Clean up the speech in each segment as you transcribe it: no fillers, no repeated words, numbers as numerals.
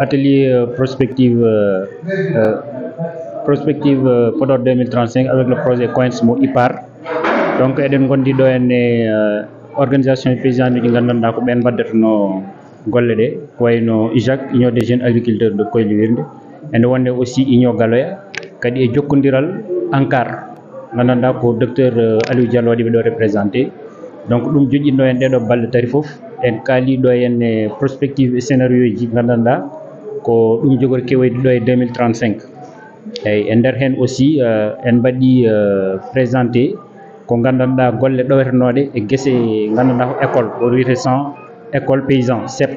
atelier prospective Podor 2035 avec le projet Coinsmo IPAR. Donc eɗen gondi ɗo henne organisation paysan ɗi gandanɗa ko ɓen mbaddatono golle ɗe ko wayno IJAK, Union des jeunes agriculteurs de Koyli Wirde, ene wonde aussi Union Galoya kadi e jokkodiral ANCAR gandanɗa ko docteur Aliou Diallo waɗi ɓe ɗo représenté. Donc ɗum joƴƴinɗo hen ɗeɗo balɗe tati foof en kaali ɗo henne prospective et scénario ji gandanɗa ko ɗum jogori kewoyde ɗo e 2035. eyyi e nder hen aussi en mbaɗi présenté ko gandanɗa golle ɗowetenoɗe e guesse gandanɗa ko école o wiyete 100 école paysan CEP.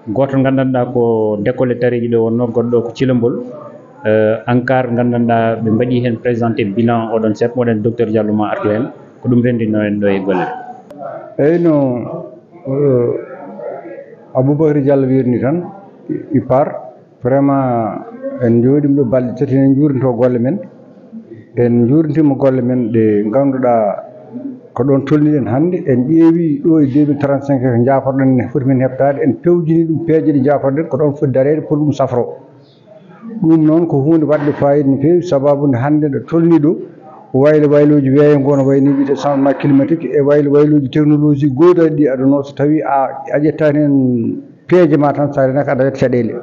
Goto gandanɗa ko décolle tareji ɗo wonno, goɗɗo ko Thilembol. ANCAR gandanɗa ɓe mbaɗi hen présenté bilan oɗon CEP, moɗon docteur Diallo ma artu hen ko ɗum rendino en ɗo e golle. eyyi no Aboubacry Diallo wirni tan IPAR vraiment en jooɗima ɗo balɗe tati en juurinto golle men, en juurintima golle men ɗe ganduɗa ko ɗon tolniɗen hannde. En ƴeewi ɗo e 2035 ko jafoɗen ne foti men heɓtade, en pewjini ɗum peeje ɗe jafoɗen ko ɗon foti darede pour ɗum safro. ɗum noon ko hunde wadde fayida no feewi, sababude hannde ɗo tolni ɗo waylo wayloji weeyo no wayni wiyete changement climatique e wayloji technologie godaɗi ɗi aduna so tawi a ƴettani hen peeje ma tan sa renaka aɗa waɗa caɗele.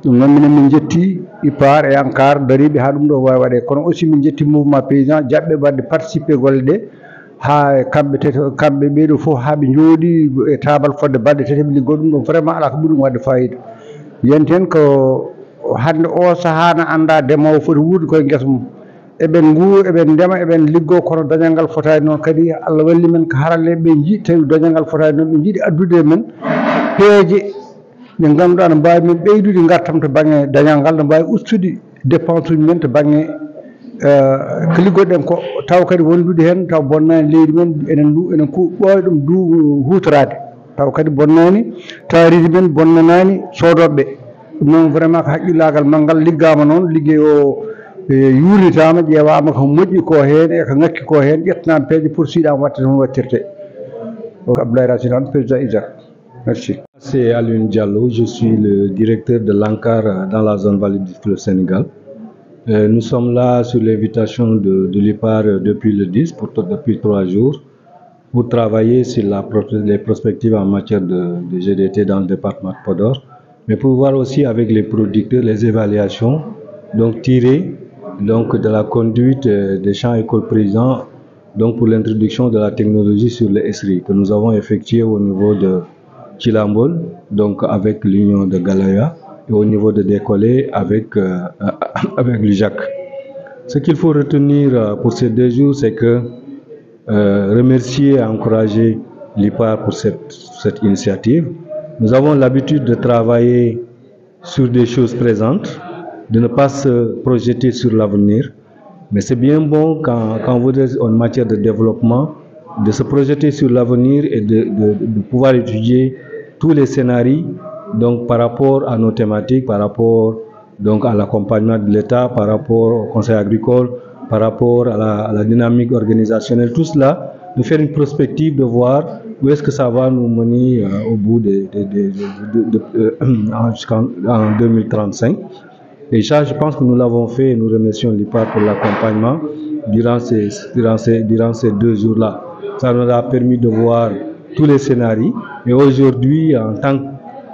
ɗum noon minen min jetti IPAR e ANCAR dariɓe ha ɗum ɗo wawi waɗe, kono aussi min jetti mouvement paysan jaɓɓe wadde participer golle ɗe ha kamɓe ɓeɗo foof ha ɓe jooɗi e tabal fodde balɗe tati ɓe liggo. ɗum ɗo vraiment ala ko ɓuuri ɗum wadde fayida. yiyante hen ko hande o saaha ne anda ndemowo foti wuurde koye guesa mum, eɓen ndema eɓen liggo, kono dañal ngal fotani noon. Kadi Allah walli men ko haralleɓe ɓe jiiɗi tawi dañal ngal fotani noon, ɓe jiiɗi addude men peeje ɗe ganduɗa ne mbawi men ɓeydude gartam to banggue dañal ngal, ne mbawi ustude dépense uji men to banggue ko liggoɗen ko, taw kadi wondude hen taw bonnani leydi men, enen ɓooya ɗum hutorade, taw kadi bonnani taariji men bonnanani sodoɓeɓe. ɗum noon vraiment ko haqqillagal manggal liggama noon, ligguey o yurnitama, ƴeewama ko moƴƴi ko hen e ko ngakki ko hen, ƴettanama peeje pour siɗama watte toon wattirte. Abdoulaye Racine, président IJAK. Merci. C'est Aliou Diallo, je suis le directeur de l'ANCAR dans la zone Vallée du Fleuve Sénégal. Nous sommes là sur l'invitation de l'IPAR depuis le 10, depuis 3 jours, pour travailler sur les perspectives en matière de GDT dans le département de Podor, mais pour voir aussi avec les producteurs les évaluations donc tirées de la conduite des champs écoles paysans, donc pour l'introduction de la technologie sur les esseries que nous avons effectué au niveau de Thilembol, donc avec l'Union de Galoya, et au niveau de Décollé avec l'IJAK. Ce qu'il faut retenir pour ces 2 jours, c'est que remercier et encourager l'IPAR pour cette initiative. Nous avons l'habitude de travailler sur des choses présentes, de ne pas se projeter sur l'avenir, mais c'est bien bon quand vous êtes en matière de développement, de se projeter sur l'avenir et de pouvoir étudier tous les scénarios donc par rapport à nos thématiques, par rapport donc à l'accompagnement de l'État, par rapport au conseil agricole, par rapport à la dynamique organisationnelle, tout cela, de faire une prospective, de voir où est-ce que ça va nous mener au bout en 2035. Et ça, je pense que nous l'avons fait et nous remercions l'IPAR pour l'accompagnement durant ces 2 jours-là. Ça nous a permis de voir tous les scénarios et aujourd'hui, en tant que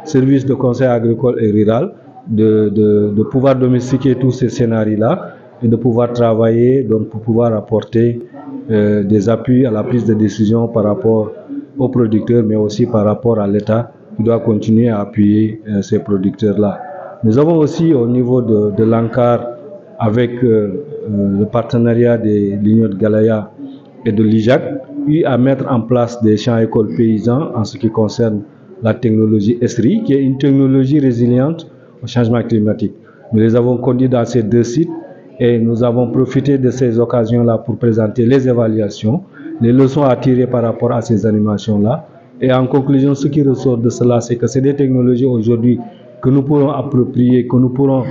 service de conseil agricole et rural, de pouvoir domestiquer tous ces scénarios-là et de pouvoir travailler donc pour pouvoir apporter des appuis à la prise de décision par rapport aux producteurs, mais aussi par rapport à l'État qui doit continuer à appuyer ces producteurs-là. Nous avons aussi au niveau de l'ANCAR, avec le partenariat de l'Union de Galoya et de l'IJAK, eu à mettre en place des champs écoles paysans en ce qui concerne la technologie esserie, qui est une technologie résiliente au changement climatique. Nous les avons conduits dans ces 2 sites et nous avons profité de ces occasions-là pour présenter les évaluations, les leçons à tirer par rapport à ces animations-là. Et en conclusion, ce qui ressort de cela, c'est que c'est des technologies aujourd'hui que nous pourrons approprier, que nous pourrons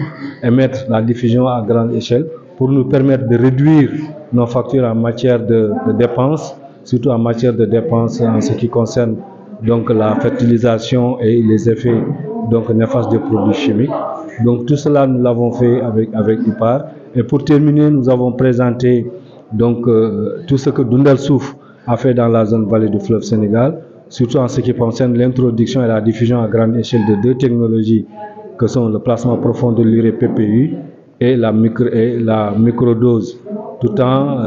émettre la diffusion à grande échelle pour nous permettre de réduire nos factures en matière de dépenses, surtout en matière de dépenses en ce qui concerne donc la fertilisation et les effets donc néfastes des produits chimiques. Donc tout cela, nous l'avons fait avec IPAR. Et pour terminer, nous avons présenté donc, tout ce que Dundal Souf a fait dans la zone vallée du fleuve Sénégal, surtout en ce qui concerne l'introduction et la diffusion à grande échelle de 2 technologies que sont le placement profond de l'urée PPU et la microdose, tout en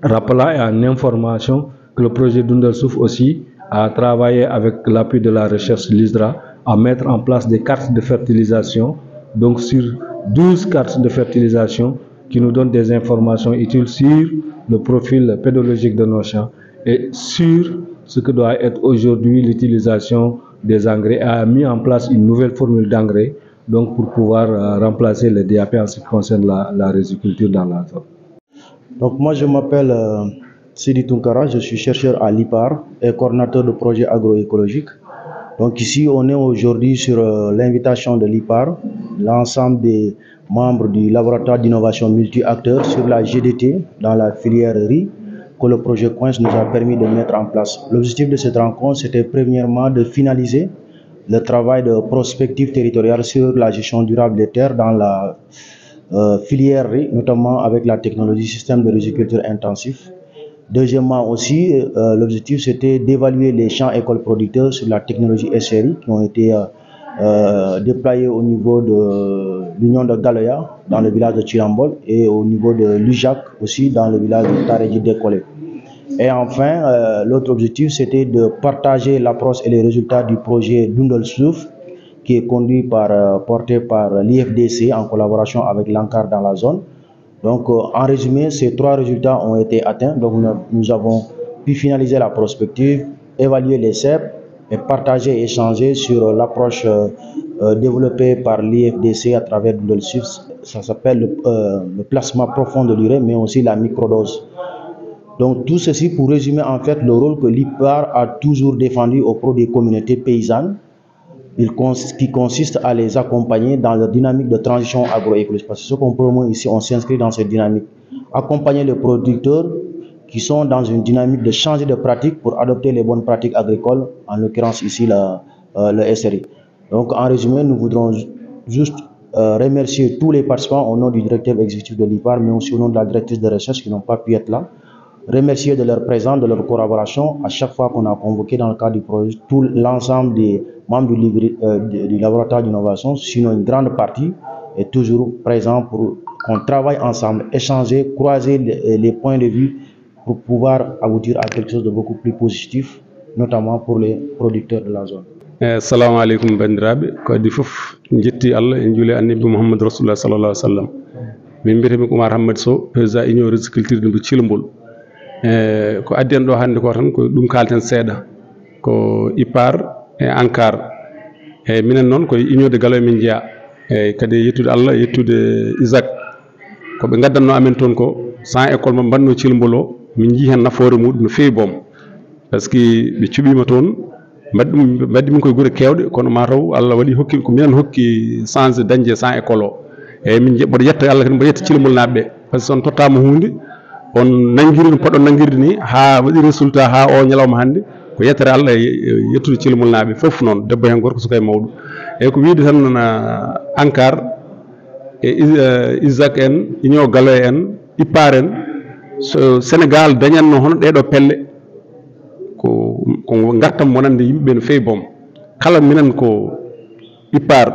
rappelant et en information que le projet Dundal Souf aussi a travaillé avec l'appui de la recherche l'ISRA à mettre en place des cartes de fertilisation, donc sur 12 cartes de fertilisation qui nous donnent des informations utiles sur le profil pédologique de nos champs et sur ce que doit être aujourd'hui l'utilisation des engrais, et a mis en place une nouvelle formule d'engrais donc pour pouvoir remplacer le DAP en ce qui concerne la riziculture dans la zone. Donc moi je m'appelle Sidi Tunkara, je suis chercheur à l'IPAR et coordinateur de projet agroécologique. Donc ici on est aujourd'hui sur l'invitation de l'IPAR, l'ensemble des membres du laboratoire d'innovation multi-acteurs sur la GDT dans la filière riz que le projet Coins nous a permis de mettre en place. L'objectif de cette rencontre, c'était premièrement de finaliser le travail de prospective territoriale sur la gestion durable des terres dans la filière riz, notamment avec la technologie système de riziculture intensif. Deuxièmement aussi, l'objectif c'était d'évaluer les champs écoles producteurs sur la technologie SRI qui ont été déployés au niveau de l'Union de Galoya dans le village de Chirambol et au niveau de l'UJAC aussi dans le village de Tareji Décolé. Et enfin, l'autre objectif c'était de partager l'approche et les résultats du projet Dundal Souf qui est porté par l'IFDC en collaboration avec l'ANCAR dans la zone. Donc en résumé, ces 3 résultats ont été atteints. Donc nous avons pu finaliser la prospective, évaluer les CEP et partager et échanger sur l'approche développée par l'IFDC à travers Dundal Souf. Ça s'appelle le placement profond de l'urée, mais aussi la microdose. Donc tout ceci pour résumer en fait le rôle que l'IPAR a toujours défendu auprès des communautés paysannes, qui consiste à les accompagner dans leur dynamique de transition agroécologique. Parce que ce qu'on promeut ici, on s'inscrit dans cette dynamique. Accompagner les producteurs qui sont dans une dynamique de changer de pratique pour adopter les bonnes pratiques agricoles, en l'occurrence ici le SRI. Donc en résumé, nous voudrons juste remercier tous les participants au nom du directeur exécutif de l'IPAR, mais aussi au nom de la directrice de recherche qui n'ont pas pu être là. Remercier de leur présence, de leur collaboration à chaque fois qu'on a convoqué dans le cadre du projet tout l'ensemble des membres du laboratoire d'innovation, sinon une grande partie est toujours présent pour qu'on travaille ensemble, échanger, croiser les points de vue pour pouvoir aboutir à quelque chose de beaucoup plus positif, notamment pour les producteurs de la zone. Assalamu alaikum bandiraɓe ko adi fof jetti Allah en juuli annabi Muhammad rasulullah sallallahu alaihi wasallam min mbiyetemi ko Oumar Hammed Sow président union riziculture de Thilmbol ko addi en ɗo hannde ko tan ko ɗum kalten seeɗa ko IPAR e ANCAR e minen noon koye union de Galoya min jeeya e kadi yettude Allah yettude ISAC ko ɓe gaddanno amen toon ko 100 école mo mbanno Thilmbol o min jii hen nafoore muɗum no feewi boom par ce que ɓe cuɓima toon mbaddi min koye guure kewɗe kono mataw Allah waɗi hokki ko minen hokki chance dañde 100 école o eyyi min mboɗo yetta Allah kadi mboɗo yetta Thilmbol naɓeɓe par ce que on tottama hunde on nanguiri no poɗɗon nanguirde ni ha waɗi résultat ha o ñalawma hannde ko yettere Allah yettude Thilmbol naɓe fof noon debbo hen gorko suka e mawɗo eyyi ko wiide tan ANCAR e ISAC en union Galoya en IPAR en so Sénégal dañatno hono ɗeɗo pelle ko gartam wonande yimɓeɓe no fewi boom kala minen ko IPAR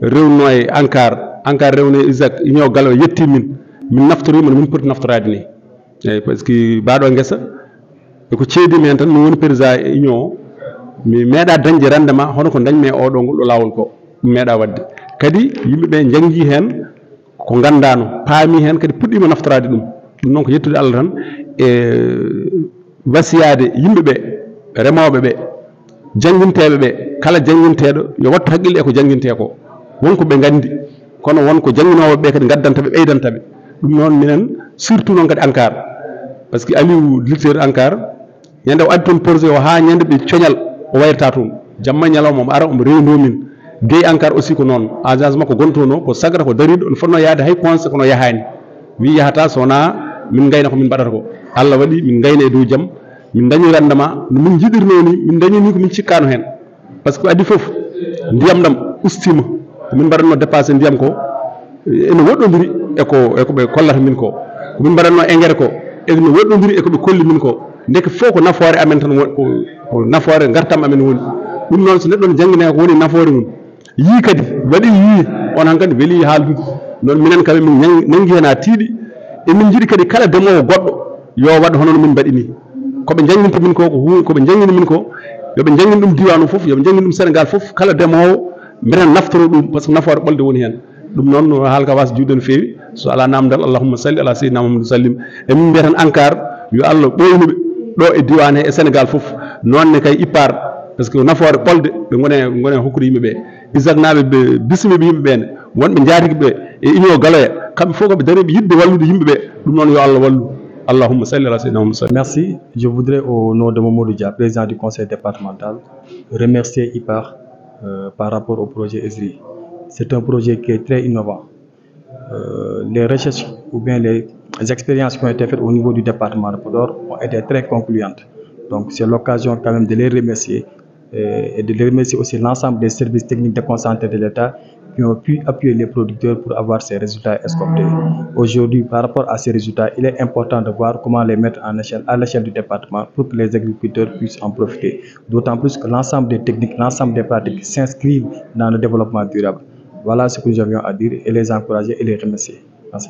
rewno e ANCAR rewno e ISAC union Galoya yetti min naftorima no min poti naftorade ni eyyi par ce que mbaɗo guesa eko ceedimi hen tan mi woni président union o mi meeɗa dañde rendement hono ko dañmi e oɗo ngol ɗo lawol ko ɗum meeɗa wadde kadi yimɓeɓe janggui hen ko gandano paami hen kadi puɗɗima naftorade ɗum noon ko yettude Allah tan e wasiyade yimɓeɓe remoɓeɓe jangguinteɓeɓe kala jangguinteɗo yo wattu haqqille e ko jangguinte ko wonko ɓe gandi kono wonko jangguinoɓeɓe kadi gaddantaɓe ɓeydantaɓe ɗum noon minen surtout noon kadi ANCAR par ce que Aliou directeur ANCAR ñande o addi toon projet o ha ñande ɓe coñal o wayrata toon jamma ñalawma omo ara omo rewno min gueyi ANCAR aussi ko noon agence makko gontono ko sagata ko dariɗo on fonno yaade hay conseil kono yahani wi yahata sowona min gayna ko min mbaɗata ko Allah waɗi min gayna e dow jaam min dañi rendement no min jiɗirno ni min dañi ni ko min cikkano hen par ce que addi foof ndiyam ɗam ustima min mbaɗatno dépassé ndiyam ko ene woɗɗodiri eko ɓe kollata min ko min mbaɗatno engrais ko ene woɗɗodiri eko ɓe kolli min ko ndeke fof ko nafoore amen tan ko nafoore gartam amen woni ɗum noon so neɗɗo ne janggine ko woni nafoore mum yii kadi waɗi yii on han kadi weeli haaldude noon minen kadi min nangi hen ha tiiɗi emin jiiɗi kadi kala ndemowo goɗɗo yo waɗ hono no min mbaɗi ni koɓe janginta min ko koɓe jangini min ko yoɓe jangin ɗum diwan o foof yoɓe jangin ɗum Sénégal foof kala ndemowo minen naftoro ɗum par ce que nafoore ɓolde woni hen ɗum noon no haalka wasa juuɗe no feewi so ala namdal allahumma salli ala sayyidina Muhammad sallim emin mbiya tan ENCAR yo Allah ɓoynuɓe ɗo e diwan he e Sénégal foof nonne kay IPAR par ce que nafoore ɓolde ɓe gone hokkude yimɓeɓe ISAC naɓe ɓe bismiɓe yimɓeɓene wonɓe jaatiɓe e union galoya kamɓe fof koɓe daariɓe yidde wallude yimɓeɓe ɗum noon yo Allah wallu allahumma salli ala sayyidina Muhammad. Merci. Je voudrais au nom de Mamadou Dia, président du conseil départemental, remercier IPAR par rapport au projet ESRI. C'est un projet qui est très innovant. Les recherches ou bien les expériences qui ont été faites au niveau du département de Podor ont été très concluantes. Donc c'est l'occasion quand même de les remercier et de les remercier aussi l'ensemble des services techniques déconcentrés de l'État qui ont pu appuyer les producteurs pour avoir ces résultats escomptés. Aujourd'hui, par rapport à ces résultats, il est important de voir comment les mettre à l'échelle du département pour que les agriculteurs puissent en profiter. D'autant plus que l'ensemble des techniques, l'ensemble des pratiques s'inscrivent dans le développement durable. Voilà ce que nous avions à dire et les encourager et les remercier. Merci.